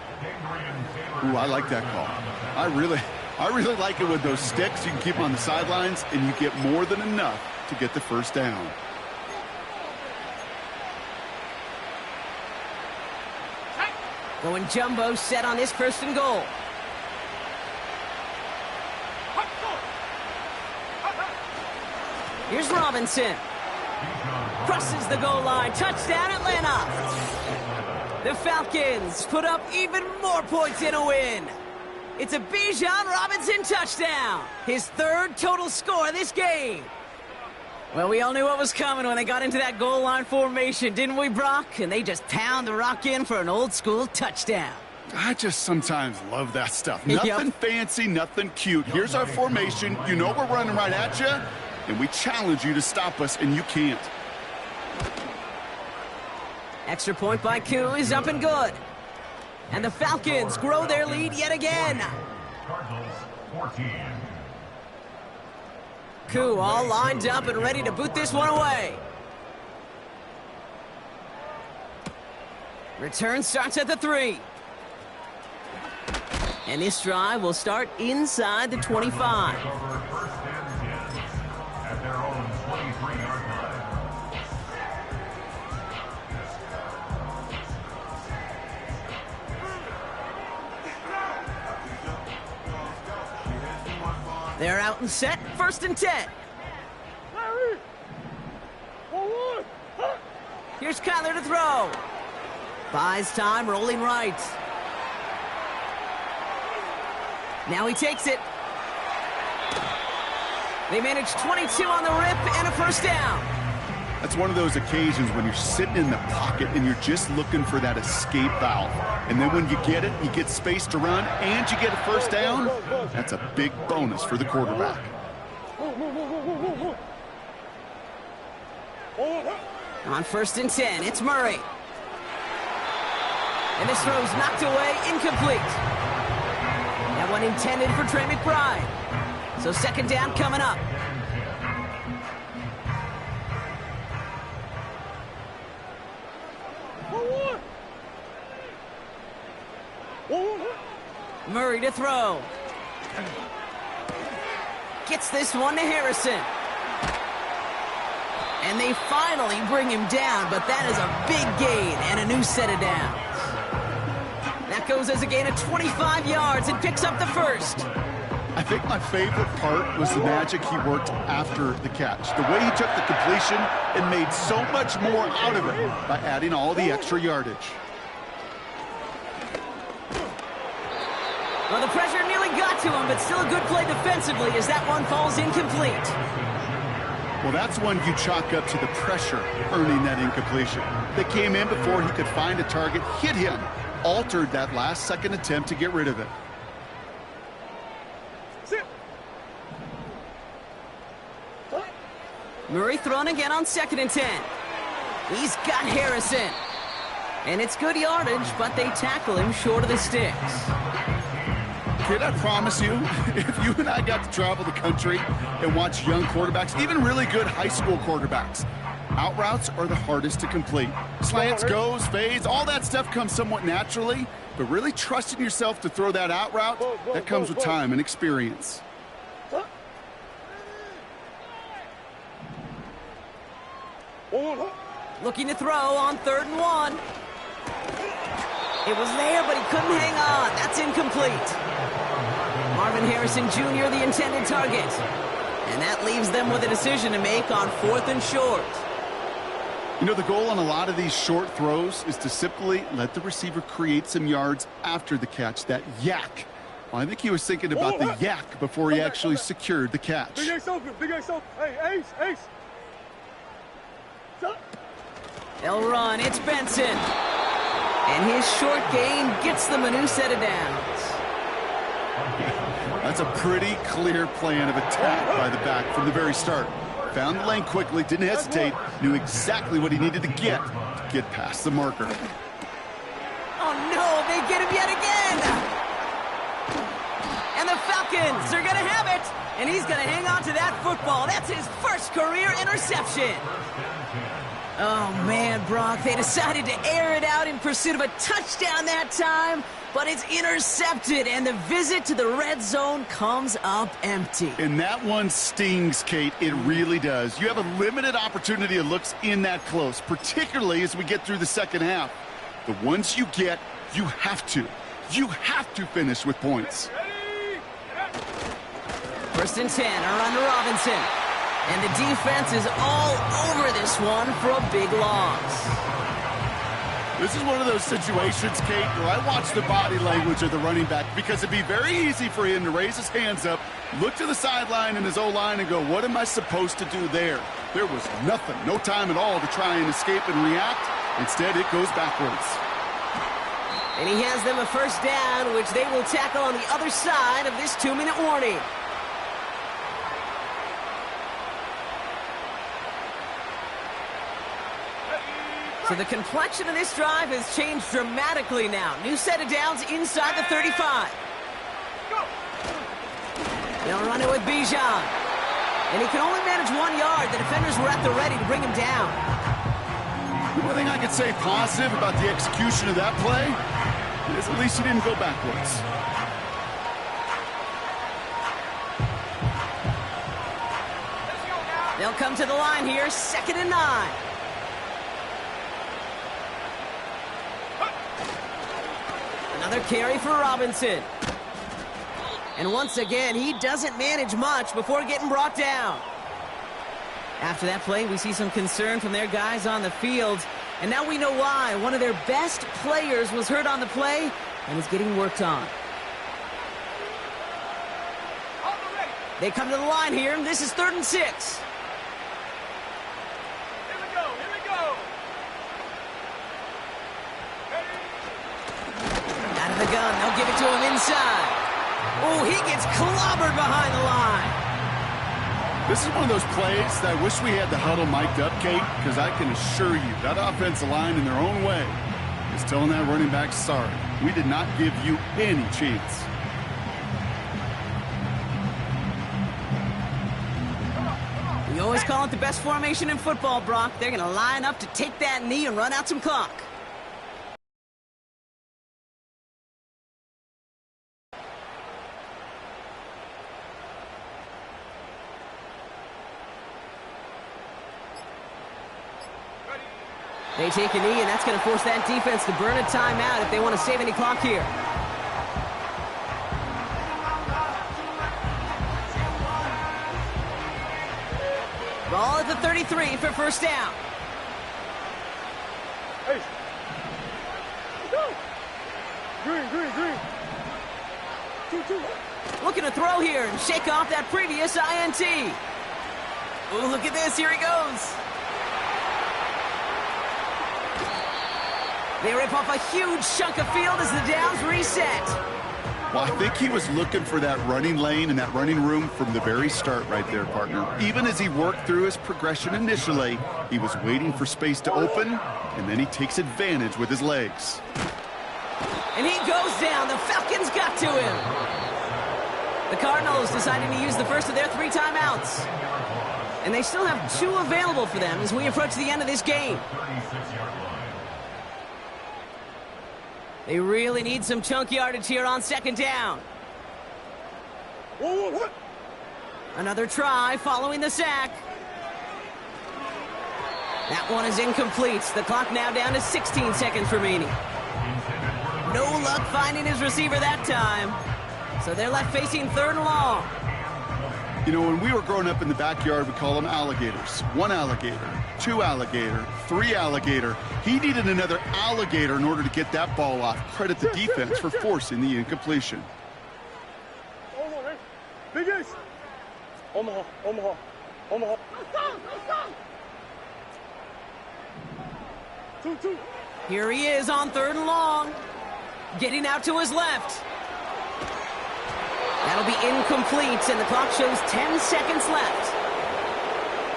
Ooh, I like that call. I really like it with those sticks. You can keep them on the sidelines, and you get more than enough to get the 1st down. Going jumbo set on this 1st and goal. Here's Robinson. Crosses the goal line. Touchdown, Atlanta. The Falcons put up even more points in a win. It's a Bijan Robinson touchdown. His 3rd total score of this game. Well, we all knew what was coming when they got into that goal line formation, didn't we, Brock? And they just pound the rock in for an old-school touchdown. I just sometimes love that stuff. Nothing fancy, nothing cute. Here's our formation. You know we're running right at you, and we challenge you to stop us, and you can't. Extra point by Koo is up and good. And the Falcons grow their lead yet again. Cardinals 14. Koo all lined up and ready to boot this one away. Return starts at the 3. And this drive will start inside the 25. First and 10 at their own 23-yard line. They're out and set, 1st and 10. Here's Kyler to throw. Buys time, rolling right. Now he takes it. They manage 22 on the rip and a 1st down. That's one of those occasions when you're sitting in the pocket and you're just looking for that escape valve. And then when you get it, you get space to run, and you get a 1st down. That's a big bonus for the quarterback. On 1st and 10, it's Murray. And this throw's knocked away, incomplete. That one intended for Trey McBride. So 2nd down coming up. Murray to throw. Gets this one to Harrison. And they finally bring him down, but that is a big gain and a new set of downs. That goes as a gain of 25 yards and picks up the 1st. I think my favorite part was the magic he worked after the catch. The way he took the completion and made so much more out of it by adding all the extra yardage. Well, the pressure nearly got to him, but still a good play defensively as that one falls incomplete. Well, that's one you chalk up to the pressure earning that incompletion. They came in before he could find a target, hit him, altered that last-second attempt to get rid of it. Murray thrown again on 2nd and 10. He's got Harrison. And it's good yardage, but they tackle him short of the sticks. Kid, I promise you, if you and I got to travel the country and watch young quarterbacks, even really good high school quarterbacks, out routes are the hardest to complete. Slants, goes, fades, all that stuff comes somewhat naturally, but really trusting yourself to throw that out route, that comes with time and experience. Looking to throw on 3rd and 1. It was there, but he couldn't hang on. That's incomplete. Marvin Harrison Jr., the intended target. And that leaves them with a decision to make on 4th and short. You know, the goal on a lot of these short throws is to simply let the receiver create some yards after the catch, that yak. Well, I think he was thinking about the yak before he actually secured the catch. Big Ace open, Big Ace open. Hey, Ace. They'll run, it's Benson. And his short gain gets them a new set of downs. That's a pretty clear plan of attack by the back from the very start. Found the lane quickly, didn't hesitate, knew exactly what he needed to get past the marker. Oh no, they get him yet again! And the Falcons are gonna have it! And he's gonna hang on to that football. That's his 1st career interception. Oh man, Brock, they decided to air it out in pursuit of a touchdown that time, but it's intercepted, and the visit to the red zone comes up empty. And that one stings, Kate. It really does. You have a limited opportunity of looks in that close, particularly as we get through the 2nd half. The ones you get, you have to finish with points. 1st and 10, a run to Robinson. And the defense is all over this one for a big loss. This is one of those situations, Kate, where I watch the body language of the running back because it'd be very easy for him to raise his hands up, look to the sideline and his O-line and go, what am I supposed to do there? There was nothing, no time at all to try and escape and react. Instead, it goes backwards. And he has them a 1st down, which they will tackle on the other side of this 2-minute warning. So the complexion of this drive has changed dramatically now. New set of downs inside the 35. They'll run it with Bijan. And he could only manage 1 yard. The defenders were at the ready to bring him down. The one thing I could say positive about the execution of that play is at least he didn't go backwards. They'll come to the line here, 2nd and 9. Another carry for Robinson. And once again, he doesn't manage much before getting brought down. After that play, we see some concern from their guys on the field. And now we know why. One of their best players was hurt on the play and is getting worked on. They come to the line here, and this is 3rd and 6. Out of the gun, they'll give it to him inside. Oh, he gets clobbered behind the line. This is one of those plays that I wish we had the huddle mic'd up, Kate, because I can assure you that offensive line in their own way is telling that running back, sorry, we did not give you any chance. We always call it the best formation in football, Brock. They're going to line up to take that knee and run out some clock. They take a knee, and that's going to force that defense to burn a timeout if they want to save any clock here. Ball at the 33 for first down. Hey. Go. Green. 2-2. Looking to throw here and shake off that previous INT. Ooh, look at this. Here he goes. They rip off a huge chunk of field as the downs reset. Well, I think he was looking for that running lane and that running room from the very start right there, partner. Even as he worked through his progression initially, he was waiting for space to open, and then he takes advantage with his legs. And he goes down. The Falcons got to him. The Cardinals deciding to use the first of their 3 timeouts. And they still have 2 available for them as we approach the end of this game. They really need some chunk yardage here on 2nd down. Whoa. Another try following the sack. That one is incomplete. The clock now down to 16 seconds remaining. No luck finding his receiver that time. So they're left facing 3rd and long. You know, when we were growing up in the backyard, we call them alligators. 1 alligator, 2 alligator, 3 alligator. He needed another alligator in order to get that ball off. Credit the defense for forcing the incompletion. Omaha, Big Ace. Omaha. Let's go. 2-2. Here he is on 3rd and long. Getting out to his left. That'll be incomplete, and the clock shows 10 seconds left.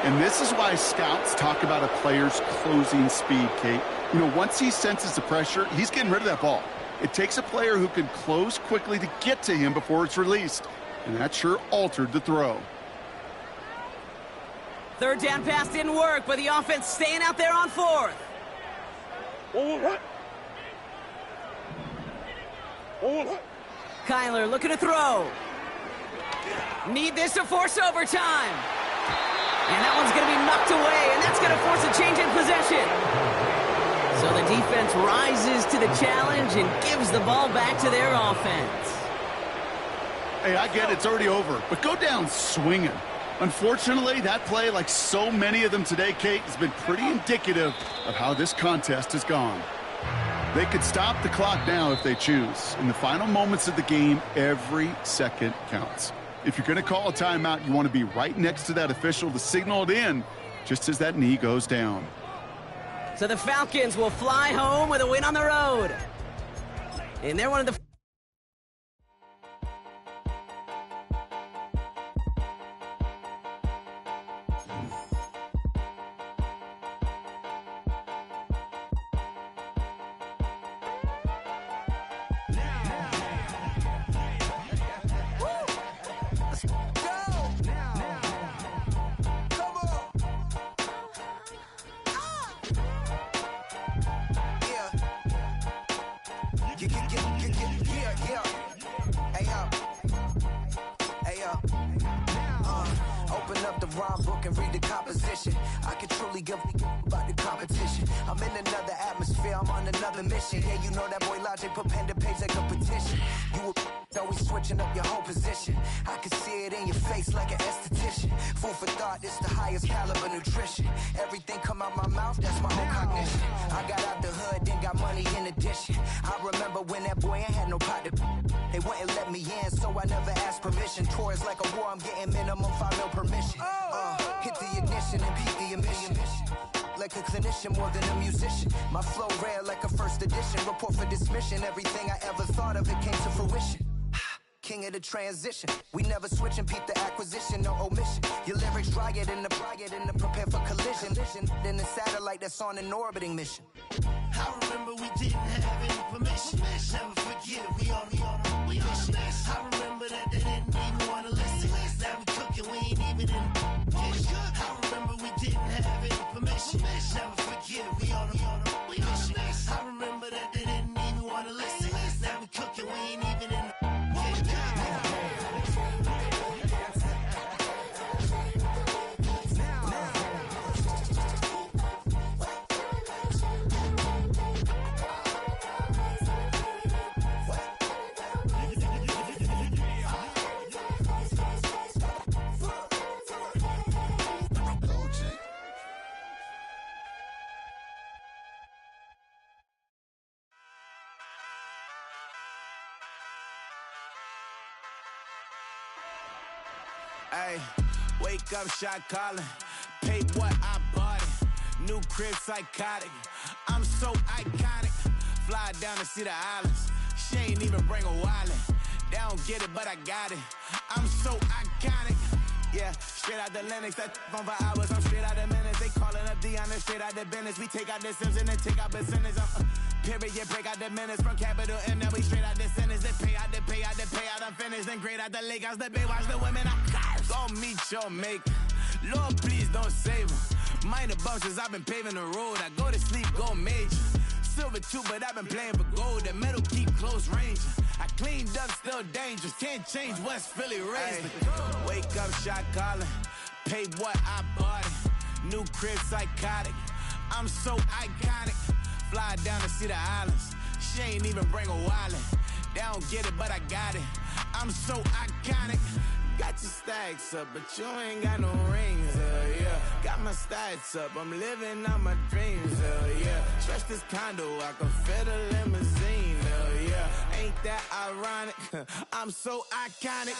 And this is why scouts talk about a player's closing speed, Kate. You know, once he senses the pressure, he's getting rid of that ball. It takes a player who can close quickly to get to him before it's released. And that sure altered the throw. 3rd down pass didn't work, but the offense staying out there on 4th. Whoa. Kyler looking to throw. Need this to force overtime. And that one's going to be knocked away, and that's going to force a change in possession. So the defense rises to the challenge and gives the ball back to their offense. Hey, I get it, it's already over, but go down swinging. Unfortunately, that play, like so many of them today, Kate, has been pretty indicative of how this contest has gone. They could stop the clock now if they choose. In the final moments of the game, every second counts. If you're going to call a timeout, you want to be right next to that official to signal it in just as that knee goes down. So the Falcons will fly home with a win on the road. And they're one of the... Open up the rhyme book and read the composition. I can truly give about the competition. I'm in another atmosphere, I'm on another mission. Yeah, you know that boy Logic put pen to page like a petition. You always switching up your whole position. I can see it in your face like an esthetician. Food for thought, it's the highest caliber nutrition. Everything come out my mouth, that's my own cognition. I got out the hood, then got money in addition. I remember when that boy ain't had no pot to. They wouldn't let me in, so I never asked permission. Tours like a war, I'm getting minimum 5 mil permission. Hit the ignition and beat the emission. Like a clinician more than a musician. My flow rare like a first edition. Report for dismission. Everything I ever thought of, it came to fruition. King of the transition. We never switch and peep the acquisition, no omission. Your lyrics drier than the prepare for collision. Then the satellite that's on an orbiting mission. I remember we didn't have any permission. Never forget, we on mission. I remember that they didn't even want to listen. Now we cooking, we ain't even in the kitchen. I remember we didn't have any permission. Never forget, we on mission. I remember that they didn't even want to listen. Now we cooking, we ain't even in the Ay, wake up, shot calling. Pay what I bought it. New crib, psychotic. I'm so iconic. Fly down to see the islands. She ain't even bring a wallet. They don't get it, but I got it. I'm so iconic. Yeah, straight out the Linux. That on for hours. I'm straight out the minutes. They calling up Dion and straight out the business. We take out the Sims and then take out percentage. Period, break out the minutes from capital M. Now we straight out the sentence. They pay out, I'm finished. Then grade out the Lakers, the bay, watch the women. I go meet your maker. Lord, please don't save them. Minor bumps as I've been paving the road. I go to sleep, go major. Silver too, but I've been playing for gold. The metal keep close range. I cleaned up, still dangerous. Can't change West Philly raised. Wake up, shot calling. Pay what I bought it. New crib, psychotic. I'm so iconic. Fly down to see the islands. She ain't even bring a wallet. They don't get it, but I got it. I'm so iconic. Got your stacks up, but you ain't got no rings, yeah. Got my stats up, I'm living out my dreams, yeah. Stretch this condo, I can fit a limousine, yeah. Ain't that ironic? I'm so iconic.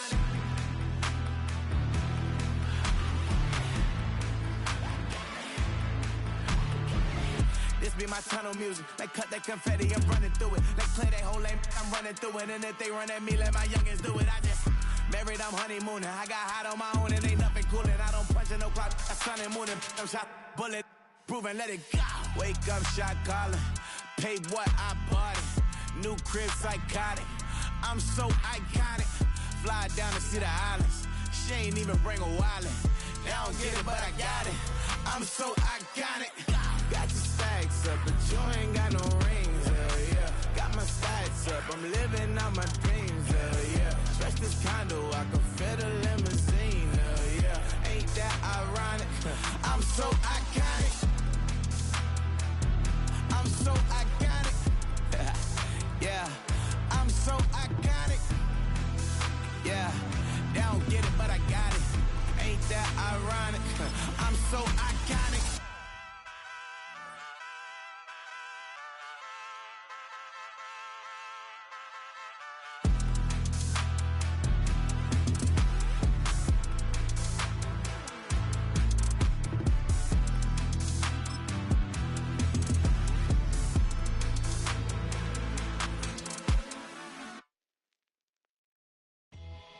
This be my tunnel music. They cut that confetti, I'm running through it. They play that whole lane, I'm running through it. And if they run at me, let my youngins do it. I just married, I'm honeymooning. I got hot on my own and ain't nothing coolin'. I don't punch in no clock, I sun and moon. I'm shot, bullet, proven, let it go. Wake up, shot calling. Pay what I bought it. New crib, psychotic. I'm so iconic. Fly down to see the islands. She ain't even bring a wallet. They don't get it, but I got it. I'm so iconic. Got your stacks up, but you ain't got no rings, yeah. Got my stats up, I'm living out my dreams, yeah. Stretch this condo, I can fit a limousine, yeah. Ain't that ironic? I'm so iconic. I'm so iconic. Yeah, I'm so iconic. Yeah, they don't get it, but I got it. Ain't that ironic? I'm so iconic.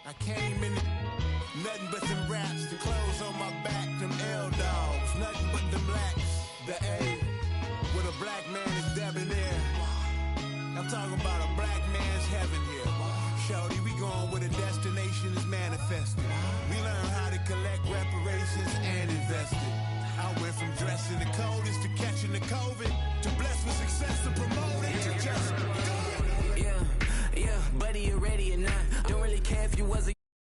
I came in nothing but them raps, the clothes on my back, them L-dogs, nothing but them blacks, the A, with a black man is debonair. I'm talking about a black man's heaven here. Shorty, we going where the destination is manifested.